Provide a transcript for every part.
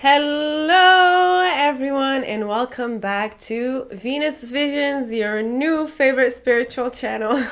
Hello, everyone, and welcome back to Venus Visions, your new favorite spiritual channel.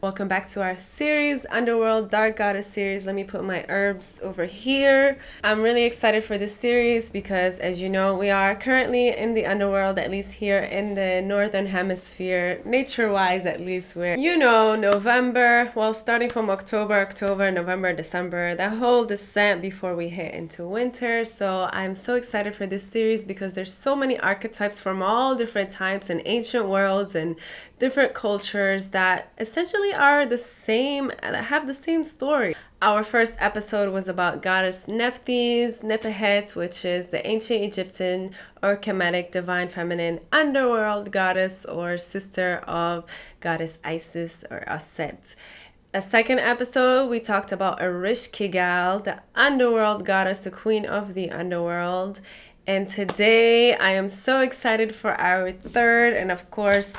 Welcome back to our series, Underworld Goddess Series. Let me put my herbs over here. I'm really excited for this series because, as you know, we are currently in the underworld, at least here in the northern hemisphere, nature-wise at least. We're, November, well, starting from October, November, December, that whole descent before we hit into winter. So I'm so excited for this series because there's so many archetypes from all different types and ancient worlds and different cultures that essentially are the same, that have the same story. Our first episode was about goddess Nephthys, Nephthys, which is the ancient Egyptian or Kemetic divine feminine underworld goddess or sister of goddess Isis or Aset. A second episode, we talked about Ereshkigal, the underworld goddess, the queen of the underworld. And today I am so excited for our third, and of course,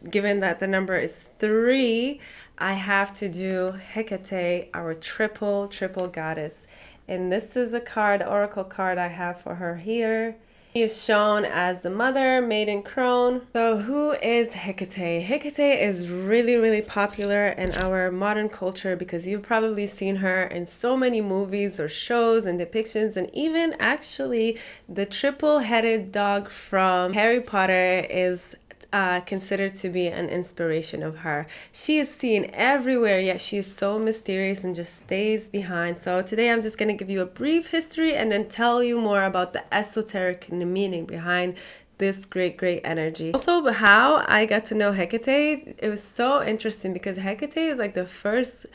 given that the number is 3, I have to do Hecate, our triple goddess. And this is a card, oracle card I have for her here. She is shown as the mother, maiden crone. So who is Hecate? Hecate is really popular in our modern culture because you've probably seen her in so many movies or shows and depictions, and even actually the triple-headed dog from Harry Potter is considered to be an inspiration of her. She is seen everywhere, yet she is so mysterious and just stays behind. So today I'm just going to give you a brief history and then tell you more about the esoteric meaning behind this great energy. Also, how I got to know Hecate, it was so interesting because Hecate is like the first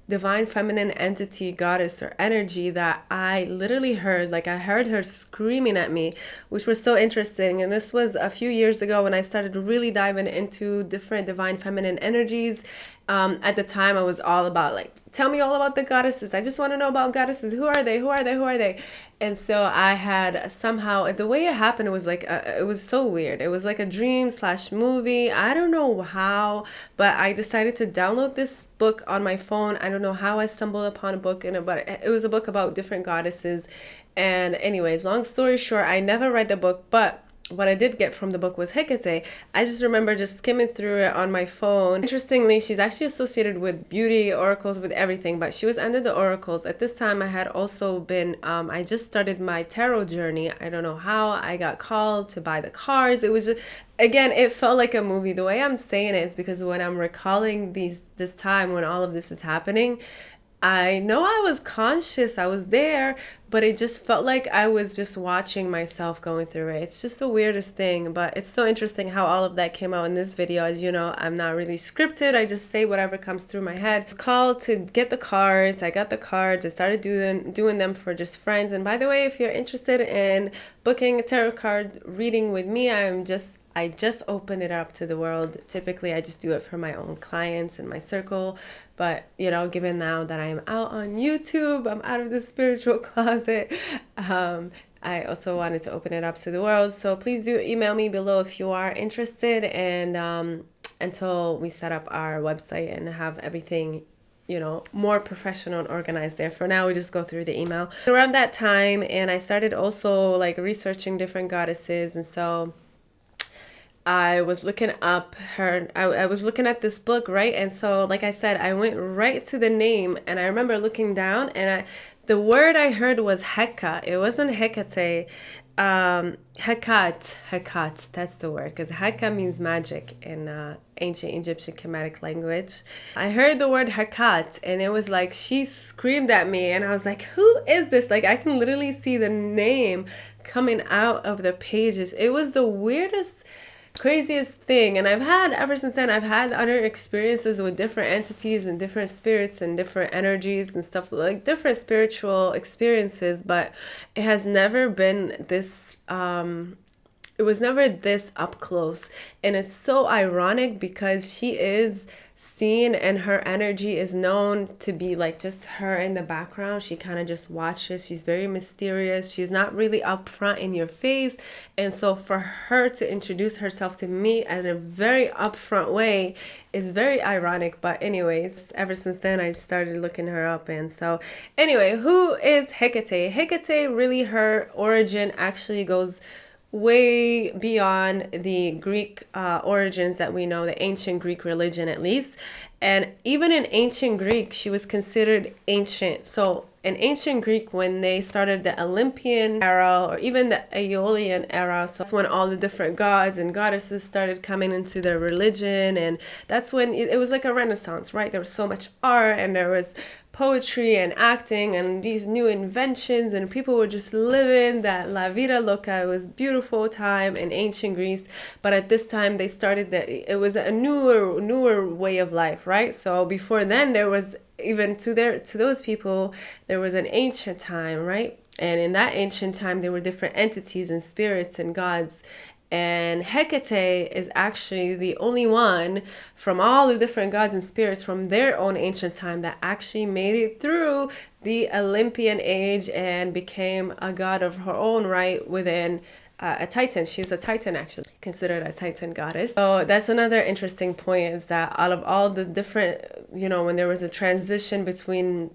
divine feminine entity, goddess, or energy that I literally heard. Like I heard her screaming at me, which was so interesting. And this was a few years ago when I started really diving into different divine feminine energies. At the time I was all about like, tell me all about the goddesses. I just want to know about goddesses. Who are they? And so I had somehow, the way it happened, it was like, it was so weird. It was like a dream / movie. I don't know how, but I decided to download this book on my phone. I don't know how I stumbled upon a book, but it was a book about different goddesses. And anyways, long story short, I never read the book, but what I did get from the book was Hecate. I just remember just skimming through it on my phone. Interestingly, she's actually associated with beauty, oracles, with everything, but she was under the oracles. At this time, I had also been, I just started my tarot journey. I don't know how I got called to buy the cards. It was just, again, it felt like a movie. The way I'm saying it is because when I'm recalling this time when all of this is happening, I know I was conscious, I was there, but it just felt like I was just watching myself going through it. It's just the weirdest thing, but it's so interesting how all of that came out in this video. As you know, I'm not really scripted. I just say whatever comes through my head. I was called to get the cards. I got the cards. I started doing them for just friends. And by the way, if you're interested in booking a tarot card reading with me, I just open it up to the world. Typically, I just do it for my own clients in my circle. But, given now that I'm out on YouTube, I'm out of the spiritual closet, I also wanted to open it up to the world. So please do email me below if you are interested. And until we set up our website and have everything more professional and organized there. For now, we just go through the email. Around that time, and I started also like researching different goddesses. And so I was looking up I was looking at this book, right? And so, like I said, I went right to the name, and I remember looking down, and the word I heard was Heka. It wasn't Hecate. Hecate, that's the word, because Heka means magic in ancient Egyptian Kemetic language. I heard the word Hecate, and it was like she screamed at me, and I was like, who is this? Like, I can literally see the name coming out of the pages. It was the weirdest, craziest thing. And ever since then, I've had other experiences with different entities and different spirits and different energies and stuff, like different spiritual experiences, but it has never been this it was never this up close. And it's so ironic because she is seen, and her energy is known to be like just her in the background. She kind of just watches. She's very mysterious. She's not really upfront in your face. And so for her to introduce herself to me in a very upfront way is very ironic. But anyways, ever since then I started looking her up. And so anyway, who is Hecate? Hecate, really, her origin actually goes way beyond the Greek origins that we know, the ancient Greek religion at least. And even in ancient Greek, she was considered ancient. So in ancient Greek, when they started the Olympian era or even the Aeolian era, so that's when all the different gods and goddesses started coming into their religion. And that's when it was like a renaissance, right? There was so much art, and there was poetry and acting and these new inventions, and people were just living that la vida loca. It was beautiful time in ancient Greece, but at this time they started it was a newer way of life, right? So before then, there was, even to those people, there was an ancient time, right? And in that ancient time, there were different entities and spirits and gods. And Hecate is actually the only one from all the different gods and spirits from their own ancient time that actually made it through the Olympian age and became a god of her own right within a Titan. She's a Titan, actually, considered a Titan goddess. So that's another interesting point, is that out of all the different, when there was a transition between,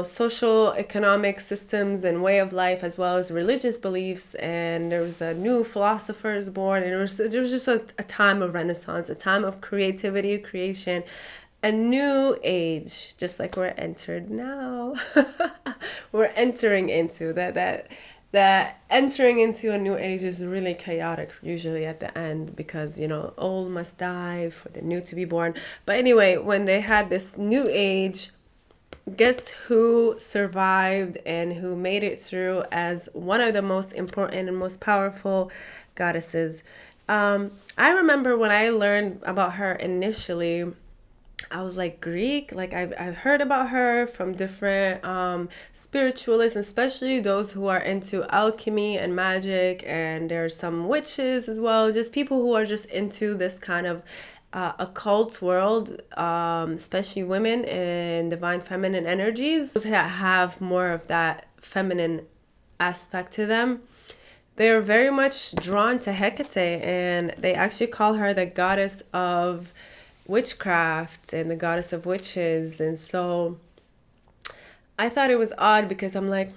social, economic systems and way of life, as well as religious beliefs, and there was a new philosophers born, and there was just a time of renaissance, a time of creativity, creation, a new age, just like we're entered now. We're entering into that entering into a new age is really chaotic usually at the end, because old must die for the new to be born. But anyway, when they had this new age, guess who survived and who made it through as one of the most important and most powerful goddesses? I remember when I learned about her initially, I was like, Greek? Like, I've heard about her from different spiritualists, especially those who are into alchemy and magic, and there's some witches as well, just people who are just into this kind of occult world, especially women and divine feminine energies, those that have more of that feminine aspect to them. They're very much drawn to Hecate, and they actually call her the goddess of witchcraft and the goddess of witches. And so I thought it was odd, because I'm like,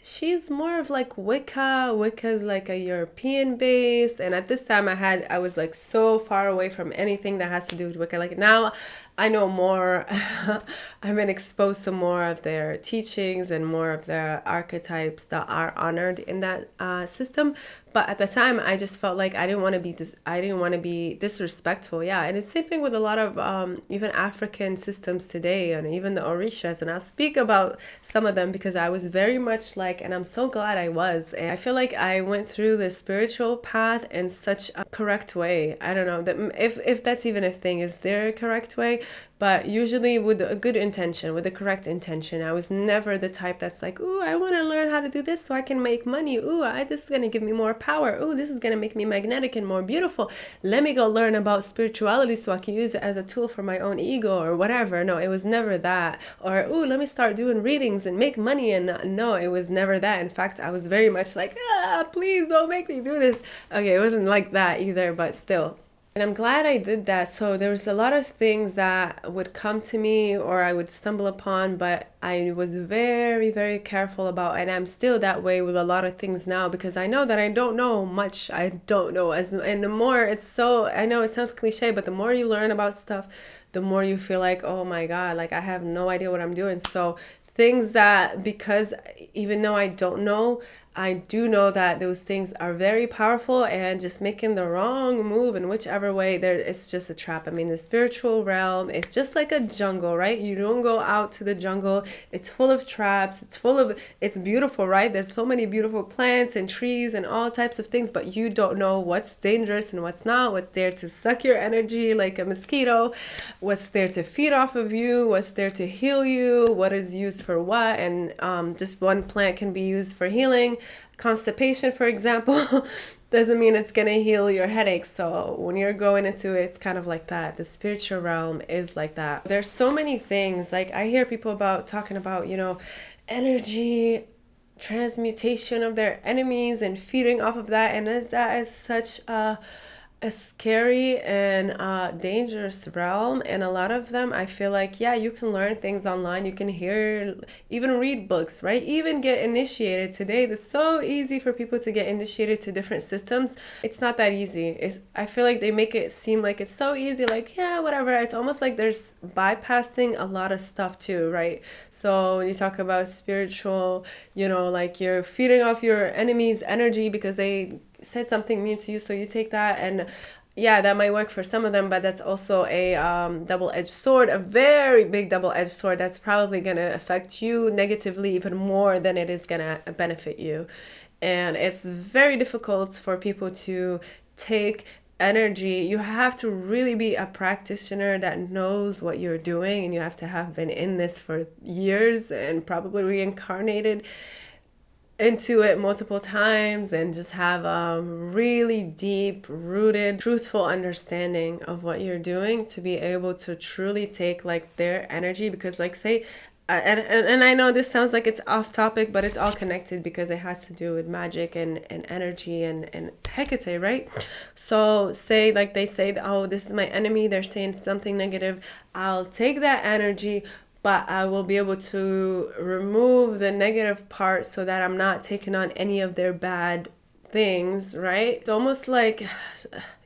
she's more of like Wicca. Wicca's like a European base, and at this time I was like so far away from anything that has to do with Wicca. Like, now I know more. I've been exposed to more of their teachings and more of their archetypes that are honored in that system. But at the time, I just felt like I didn't want to be disrespectful. Yeah, and it's the same thing with a lot of even African systems today, and even the Orishas. And I'll speak about some of them, because I was very much like, and I'm so glad I was. And I feel like I went through the spiritual path in such a correct way. I don't know if that's even a thing. Is there a correct way? But usually with a good intention, with the correct intention. I was never the type that's like, ooh, I want to learn how to do this so I can make money. Ooh, this is going to give me more power. Ooh, this is going to make me magnetic and more beautiful. Let me go learn about spirituality so I can use it as a tool for my own ego or whatever. No, it was never that. Or, ooh, let me start doing readings and make money. And no, it was never that. In fact, I was very much like, please don't make me do this. Okay, it wasn't like that either, but still. And I'm glad I did that. So there was a lot of things that would come to me or I would stumble upon, but I was very, very careful about, and I'm still that way with a lot of things now, because I know that I don't know much. I don't know. And the more I know it sounds cliche, but the more you learn about stuff, the more you feel like, oh my God, like I have no idea what I'm doing. So things that, because even though I don't know, I do know that those things are very powerful, and just making the wrong move in whichever way, it's just a trap. I mean, the spiritual realm, it's just like a jungle, right? You don't go out to the jungle. It's full of traps. It's beautiful, right? There's so many beautiful plants and trees and all types of things, but you don't know what's dangerous and what's not, what's there to suck your energy like a mosquito, what's there to feed off of you, what's there to heal you, what is used for what. And just one plant can be used for healing, constipation, for example, doesn't mean it's gonna heal your headaches. So when you're going into it, it's kind of like that. The spiritual realm is like that. There's so many things. Like I hear people about talking about, you know, energy transmutation of their enemies and feeding off of that, and that is such a scary and dangerous realm. And a lot of them, I feel like, yeah, you can learn things online, you can hear, even read books, right? Even get initiated today. It's so easy for people to get initiated to different systems. It's not that easy. I feel like they make it seem like it's so easy, like, yeah, whatever. It's almost like there's bypassing a lot of stuff too, right? So when you talk about spiritual, you know, like you're feeding off your enemy's energy because they said something mean to you, so you take that, and yeah, that might work for some of them, but that's also a double-edged sword, a very big double-edged sword that's probably going to affect you negatively even more than it is going to benefit you. And it's very difficult for people to take energy. You have to really be a practitioner that knows what you're doing, and you have to have been in this for years and probably reincarnated into it multiple times, and just have a really deep rooted truthful understanding of what you're doing to be able to truly take like their energy. Because like say and I know this sounds like it's off topic, but it's all connected because it has to do with magic and energy and Hecate, right? So say like they say, oh, this is my enemy, they're saying something negative, I'll take that energy, but I will be able to remove the negative part so that I'm not taking on any of their bad things, right? It's almost like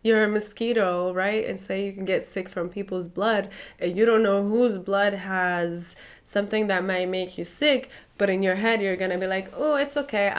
you're a mosquito, right? And say you can get sick from people's blood, and you don't know whose blood has something that might make you sick, but in your head you're gonna be like, oh, it's okay,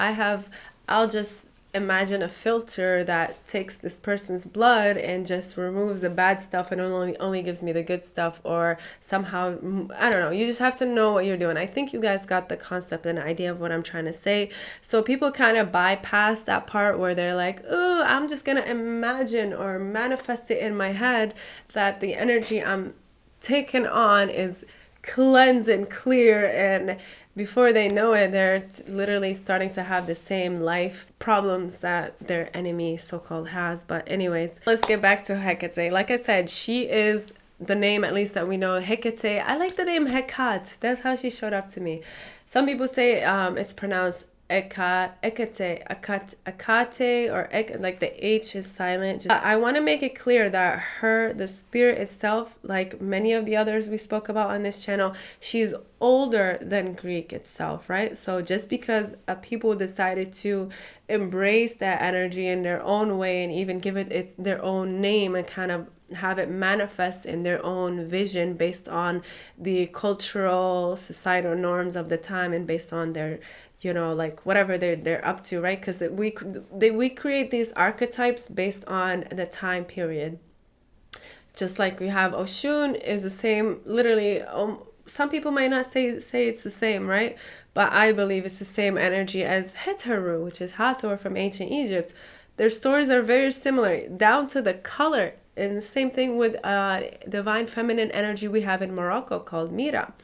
I'll just imagine a filter that takes this person's blood and just removes the bad stuff and only gives me the good stuff. Or somehow, I don't know, you just have to know what you're doing. I think you guys got the concept and idea of what I'm trying to say. So people kind of bypass that part where they're like, oh, I'm just gonna imagine or manifest it in my head that the energy I'm taking on is cleansed and clear, and before they know it, they're literally starting to have the same life problems that their enemy so-called has. But anyways, let's get back to Hecate. Like I said, she is the name, at least that we know, Hecate. I like the name Hecate. That's how she showed up to me. Some people say it's pronounced Hecate, or like the H is silent. I want to make it clear that the spirit itself, like many of the others we spoke about on this channel, she's older than Greek itself, right? So just because people decided to embrace that energy in their own way and even give it their own name and kind of have it manifest in their own vision based on the cultural societal norms of the time and based on their, you know, like whatever they're up to, right? Because we create these archetypes based on the time period. Just like we have Oshun is the same, literally. Some people might not say it's the same, right? But I believe it's the same energy as Heteru, which is Hathor from ancient Egypt. Their stories are very similar, down to the color. And the same thing with divine feminine energy we have in Morocco called Mira.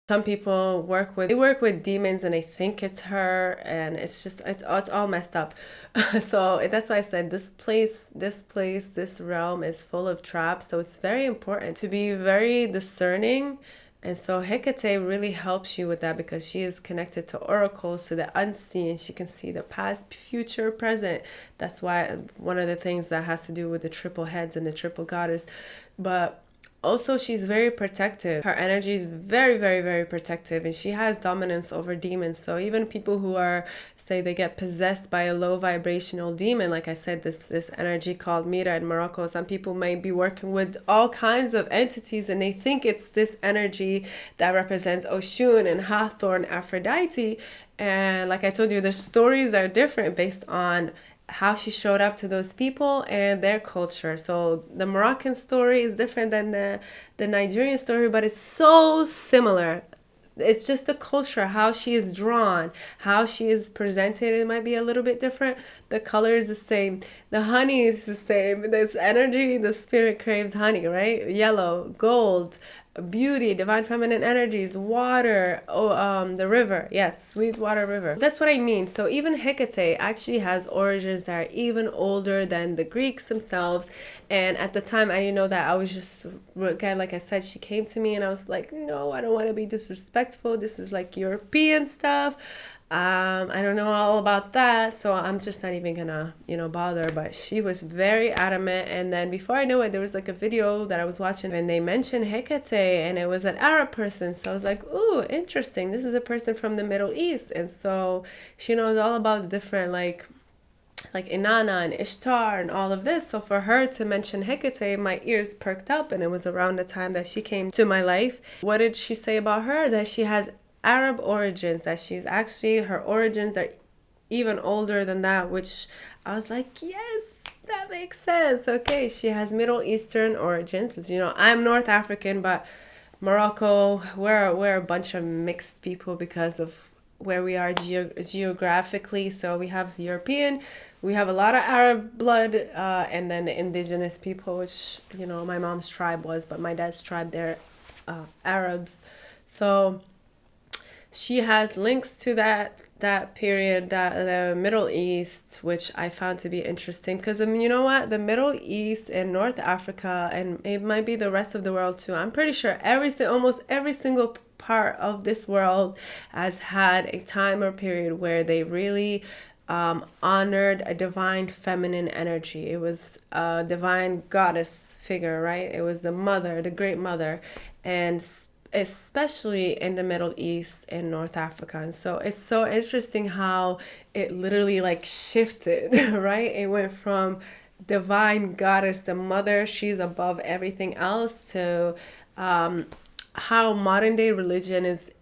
Some people work with demons and they think it's her, and it's all messed up. So that's why I said this realm is full of traps. So it's very important to be very discerning. And so Hecate really helps you with that because she is connected to oracles, to the unseen. She can see the past, future, present. That's why one of the things that has to do with the triple heads and the triple goddess. But also, she's very protective. Her energy is very, very, very protective, and she has dominance over demons. So even people who are, say, they get possessed by a low vibrational demon, like I said, this energy called Mira in Morocco, some people may be working with all kinds of entities, and they think it's this energy that represents Oshun and Hathor and Aphrodite. And like I told you, the stories are different based on how she showed up to those people and their culture. So the Moroccan story is different than the Nigerian story, but it's so similar. It's just the culture, how she is drawn, how she is presented. It might be a little bit different. The color is the same. The honey is the same. This energy, the spirit craves honey, right? Yellow, gold, beauty, divine feminine energies, water, the river, yes, Sweetwater River. That's what I mean. So even Hecate actually has origins that are even older than the Greeks themselves. And at the time, I didn't know that. I was just, again, like I said, she came to me and I was like, no, I don't want to be disrespectful. This is like European stuff. I don't know all about that, so I'm just not even gonna, bother. But she was very adamant, and then before I knew it, there was like a video that I was watching, and they mentioned Hecate, and it was an Arab person. So I was like, ooh, interesting. This is a person from the Middle East, and so she knows all about the different like Inanna and Ishtar and all of this. So for her to mention Hecate, my ears perked up, and it was around the time that she came to my life. What did she say about her? That she has Arab origins, that she's actually, her origins are even older than that, which I was like, yes, that makes sense. Okay, she has Middle Eastern origins. As you know, I'm North African, but Morocco, we're a bunch of mixed people because of where we are geographically. So we have European, we have a lot of Arab blood, and then the indigenous people, which, my mom's tribe was, but my dad's tribe, they're Arabs. So she has links to that period, that the Middle East, which I found to be interesting, because you know what, the Middle East and North Africa, and it might be the rest of the world too, I'm pretty sure almost every single part of this world has had a time or period where they really honored a divine feminine energy. It was a divine goddess figure, right? It was the mother, the great mother, and especially in the Middle East and North Africa. And so it's so interesting how it literally like shifted, right? It went from divine goddess, the mother, she's above everything else, to how modern day religion is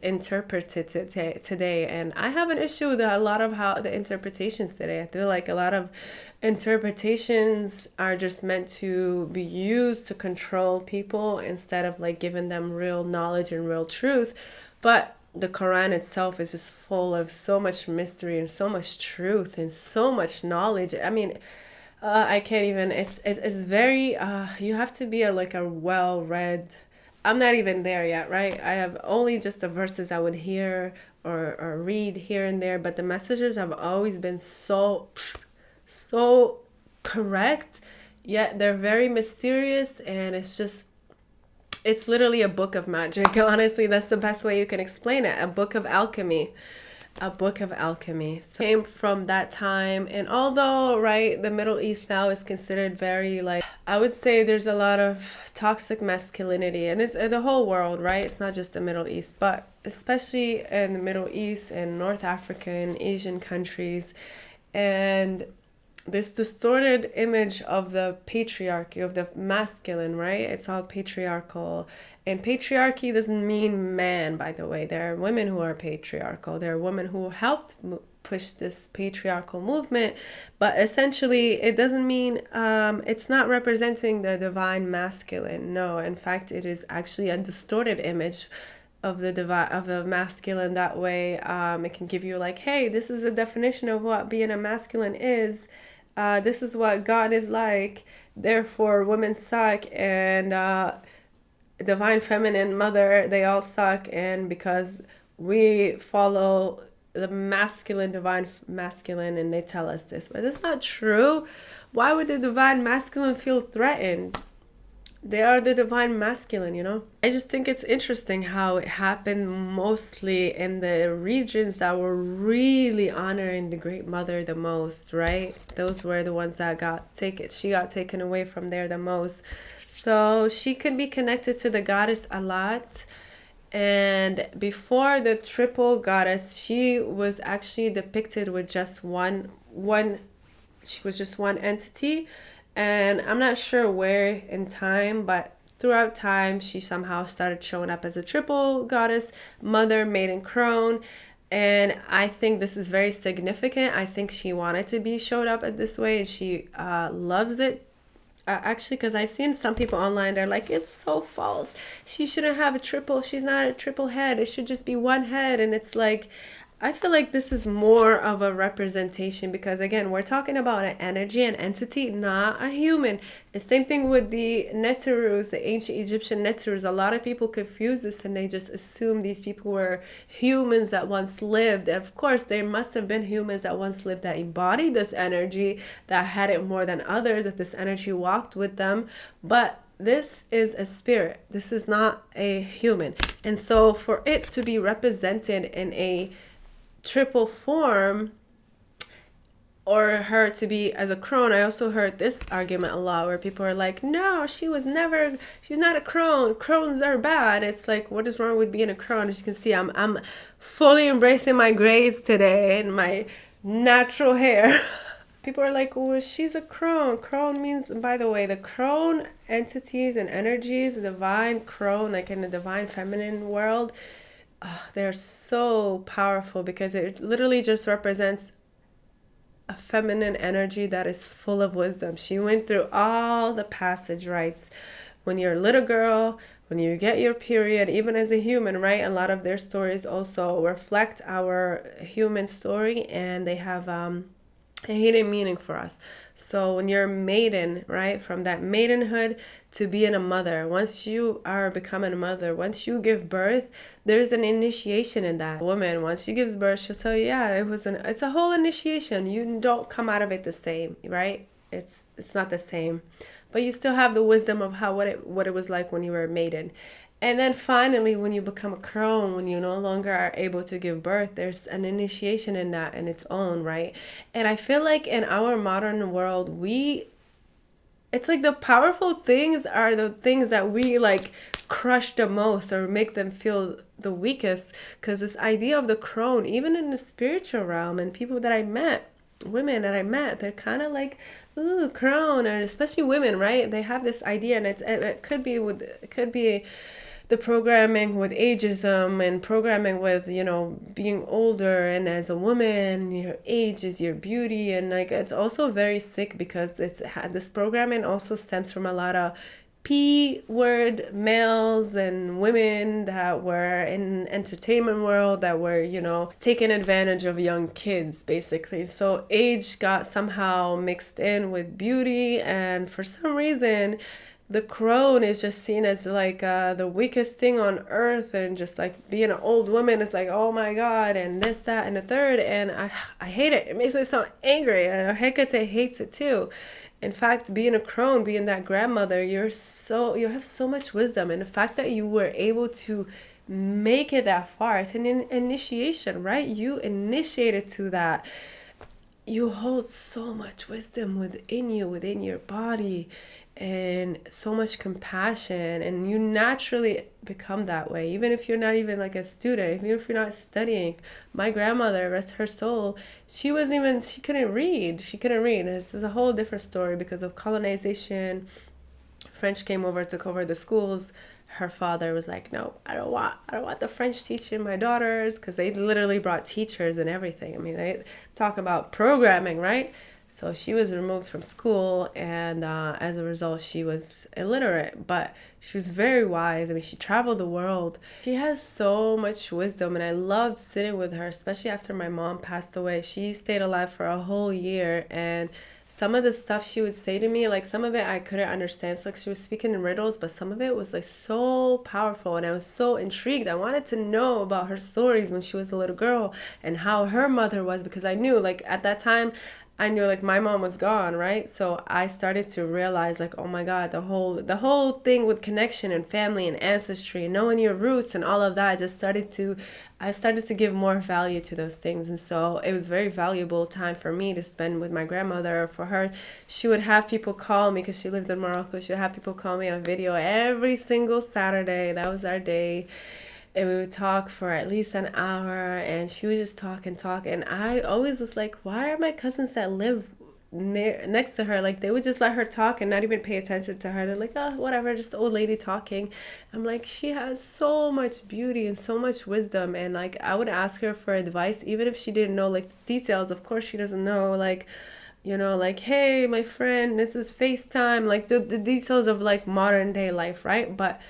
interpreted today. And I have an issue with a lot of how the interpretations today. I feel like a lot of interpretations are just meant to be used to control people instead of like giving them real knowledge and real truth. But the Quran itself is just full of so much mystery and so much truth and so much knowledge. I mean, I can't even, it's very, you have to be a well-read. I'm not even there yet, right? I have only just the verses I would hear or read here and there, but the messages have always been so correct, yet they're very mysterious, and it's literally a book of magic. Honestly, that's the best way you can explain it. A book of alchemy. A book of alchemy. So came from that time. And although, right, the Middle East now is considered very, I would say there's a lot of toxic masculinity, and it's the whole world, right? It's not just the Middle East, but especially in the Middle East and North Africa and Asian countries. And this distorted image of the patriarchy, of the masculine, right? It's all patriarchal. And patriarchy doesn't mean man, by the way. There are women who are patriarchal. There are women who helped push this patriarchal movement. But essentially, it doesn't mean, it's not representing the divine masculine. No, in fact, it is actually a distorted image of the masculine. That way, it can give you hey, this is a definition of what being a masculine is. This is what God is like. Therefore, women suck, and divine feminine mother, they all suck. And because we follow the masculine, divine masculine, and they tell us this, but it's not true. Why would the divine masculine feel threatened? They are the divine masculine, I just think it's interesting how it happened mostly in the regions that were really honoring the Great Mother the most, right? Those were the ones that she got taken away from there the most. So she could be connected to the goddess a lot. And before the triple goddess, she was actually depicted with just one she was just one entity. And I'm not sure where in time, but throughout time, she somehow started showing up as a triple goddess, mother, maiden, crone. And I think this is very significant. I think she wanted to be showed up at this way, and she loves it. Actually, because I've seen some people online, they're like, it's so false. She shouldn't have she's not a triple head. It should just be one head. And it's like, I feel like this is more of a representation because, again, we're talking about an energy, an entity, not a human. The same thing with the Neterus, the ancient Egyptian Neterus. A lot of people confuse this and they just assume these people were humans that once lived. And of course, there must have been humans that once lived that embodied this energy, that had it more than others, that this energy walked with them. But this is a spirit. This is not a human. And so for it to be represented in a triple form, or her to be as a crone. I also heard this argument a lot where people are like, no, she's not a crone. Crones are bad. It's like, what is wrong with being a crone? As you can see, I'm fully embracing my grays today and my natural hair. People are like, well, she's a crone. Crone means, by the way, the crone entities and energies, the divine crone, like in the divine feminine world, they're so powerful because it literally just represents a feminine energy that is full of wisdom. She went through all the passage rites. When you're a little girl, when you get your period, even as a human, right? A lot of their stories also reflect our human story, and they have a hidden meaning for us. So when you're a maiden, right, from that maidenhood to being a mother, once you are becoming a mother, once you give birth, there's an initiation in that. Woman, once she gives birth, she'll tell you, yeah, it's a whole initiation. You don't come out of it the same, right? It's not the same, but you still have the wisdom of what it was like when you were a maiden. And then finally, when you become a crone, when you no longer are able to give birth, there's an initiation in that in its own, right? And I feel like in our modern world, it's like the powerful things are the things that we like crush the most or make them feel the weakest. Because this idea of the crone, even in the spiritual realm, and people that I met, women that I met, they're kind of like, ooh, crone, and especially women, right? They have this idea, and it could be the programming with ageism and programming with, being older, and as a woman, your age is your beauty. And like, it's also very sick because this programming also stems from a lot of P word males and women that were in entertainment world that were, taking advantage of young kids, basically. So age got somehow mixed in with beauty, and for some reason the crone is just seen as like the weakest thing on earth, and just like being an old woman is like, oh my god, and this, that, and the third. And I hate it. It makes me so angry. And Hecate hates it too. In fact, being a crone, being that grandmother, you have so much wisdom, and the fact that you were able to make it that far, it's an initiation, right? You initiated to that. You hold so much wisdom within you, within your body, and so much compassion, and you naturally become that way, even if you're not even like a student, even if you're not studying. My grandmother, rest her soul, she couldn't read. It's a whole different story. Because of colonization, French came over, took over the schools. Her father was like, no, I don't want the French teaching my daughters, because they literally brought teachers and everything. I mean, they talk about programming, right? So she was removed from school, and as a result, she was illiterate, but she was very wise. I mean, she traveled the world. She has so much wisdom, and I loved sitting with her, especially after my mom passed away. She stayed alive for a whole year, and some of the stuff she would say to me, like some of it I couldn't understand. So like she was speaking in riddles, but some of it was like so powerful, and I was so intrigued. I wanted to know about her stories when she was a little girl and how her mother was, because I knew, like at that time, I knew like my mom was gone, right? So I started to realize like, oh my God, the whole thing with connection and family and ancestry and knowing your roots and all of that, I started to give more value to those things. And so it was very valuable time for me to spend with my grandmother. For her, she would have people call me, because she lived in Morocco. She would have people call me on video every single Saturday. That was our day. And we would talk for at least an hour, and she would just talk and talk. And I always was like, why are my cousins that live next to her, like they would just let her talk and not even pay attention to her? They're like, oh, whatever, just an old lady talking. I'm like, she has so much beauty and so much wisdom. And like, I would ask her for advice, even if she didn't know like the details. Of course she doesn't know, like, like, hey, my friend, this is FaceTime, like the details of like modern day life, right? But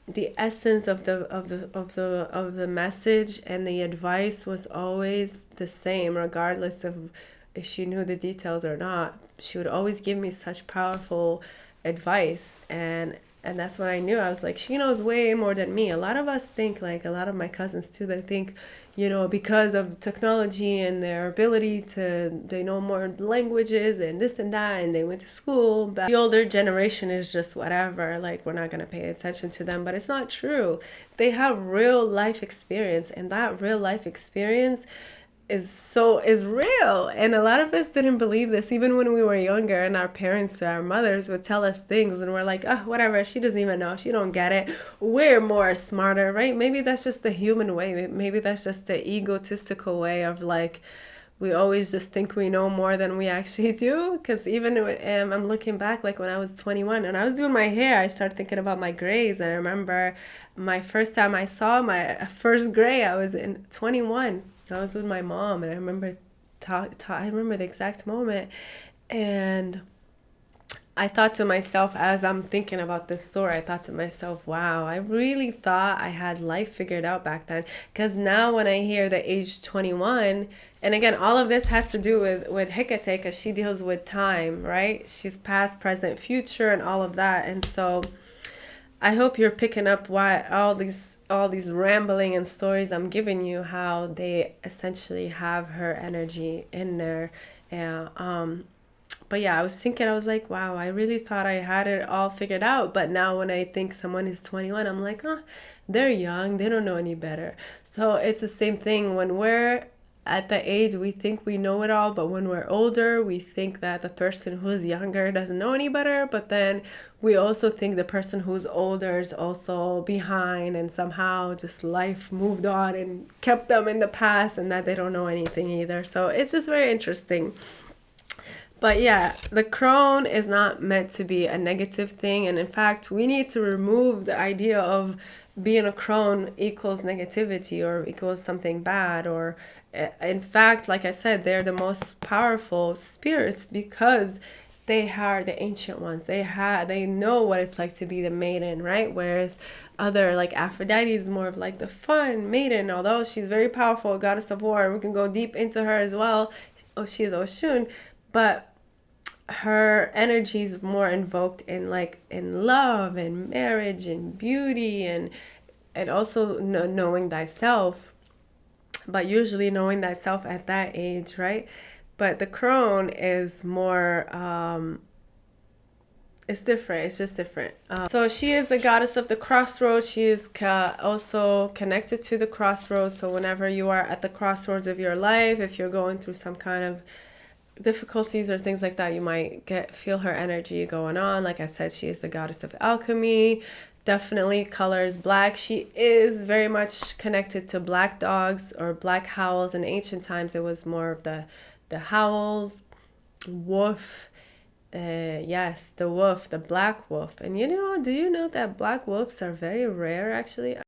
the essence of the message and the advice was always the same, regardless of if she knew the details or not. She would always give me such powerful advice, and that's when I knew. I was like, she knows way more than me. A lot of us think, like a lot of my cousins too, they think, because of technology and their ability they know more languages and this and that, and they went to school. But the older generation is just whatever, like we're not going to pay attention to them. But it's not true. They have real life experience, and that real life experience is real. And a lot of us didn't believe this even when we were younger, and our parents, our mothers would tell us things and we're like, oh, whatever, she doesn't even know, she don't get it. We're more smarter, right? Maybe that's just the human way. Maybe that's just the egotistical way of like, we always just think we know more than we actually do. Because even I'm looking back, like when I was 21 and I was doing my hair, I started thinking about my grays. And I remember my first time I saw my first gray, I was in 21. I was with my mom, and I remember I remember the exact moment. And I thought to myself, as I'm thinking about this story, I thought to myself, wow, I really thought I had life figured out back then. Because now when I hear the age 21, and again, all of this has to do with Hecate, because she deals with time, right? She's past, present, future, and all of that. And so I hope you're picking up why all these rambling and stories I'm giving you, how they essentially have her energy in there. Yeah. But yeah, I was thinking, I was like, wow, I really thought I had it all figured out. But now when I think someone is 21, I'm like, oh, they're young, they don't know any better. So it's the same thing when we're at the age we think we know it all, but when we're older, we think that the person who's younger doesn't know any better, but then we also think the person who's older is also behind, and somehow just life moved on and kept them in the past, and that they don't know anything either. So it's just very interesting. But yeah, the crone is not meant to be a negative thing. And in fact, we need to remove the idea of being a crone equals negativity or equals something bad. Or in fact, like I said, they're the most powerful spirits because they are the ancient ones. They know what it's like to be the maiden, right? Whereas other, like Aphrodite, is more of like the fun maiden, although she's very powerful, goddess of war. We can go deep into her as well. Oh, she is Oshun. But her energy is more invoked in like in love and marriage and beauty and also knowing thyself, but usually knowing thyself at that age, right? But the crone is more it's different. It's just different. So she is the goddess of the crossroads. She is also connected to the crossroads. So whenever you are at the crossroads of your life, if you're going through some kind of difficulties or things like that, you might feel her energy going on. Like I said, she is the goddess of alchemy. Definitely colors black. She is very much connected to black dogs or black howls. In ancient times, it was more of the howls, wolf. Yes, the wolf, the black wolf. And do you know that black wolves are very rare actually?